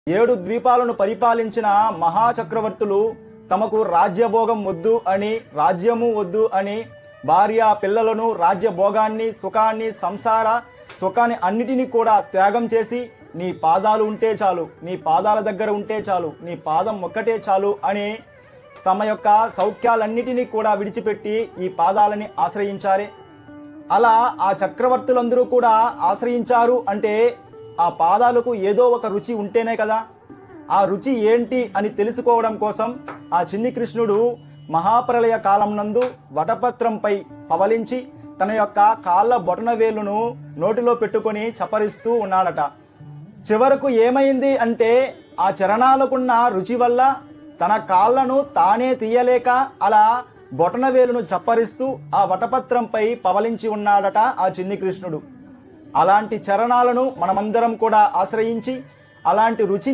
7 ద్వీపాలను పరిపాలించిన మహాచక్రవర్తులు తమకు రాజ్యభోగం వద్దు అని, రాజ్యము వద్దు అని, భార్య పిల్లలను, రాజ్యభోగాన్ని, సుఖాన్ని, సంసార సుఖాన్ని అన్నిటినీ కూడా త్యాగం చేసి నీ పాదాలు ఉంటే చాలు, నీ పాదాల దగ్గర ఉంటే చాలు, నీ పాదం ఒక్కటే చాలు అని తమ యొక్క సౌఖ్యాలన్నిటినీ కూడా విడిచిపెట్టి ఈ పాదాలని ఆశ్రయించారే. అలా ఆ చక్రవర్తులందరూ కూడా ఆశ్రయించారు అంటే ఆ పాదాలకు ఏదో ఒక రుచి ఉంటేనే కదా. ఆ రుచి ఏంటి అని తెలుసుకోవడం కోసం ఆ చిన్ని కృష్ణుడు మహాప్రళయ కాలం నందు వటపత్రంపై పవలించి తన యొక్క కాళ్ళ బొటనవేలును నోటిలో పెట్టుకొని చప్పరిస్తూ ఉన్నాడట. చివరకు ఏమైంది అంటే ఆ చరణాలకున్న రుచి వల్ల తన కాళ్ళను తానే తీయలేక అలా బొటనవేలును చప్పరిస్తూ ఆ వటపత్రంపై పవలించి ఉన్నాడట ఆ చిన్ని కృష్ణుడు. అలాంటి చరణాలను మనమందరం కూడా ఆశ్రయించి అలాంటి రుచి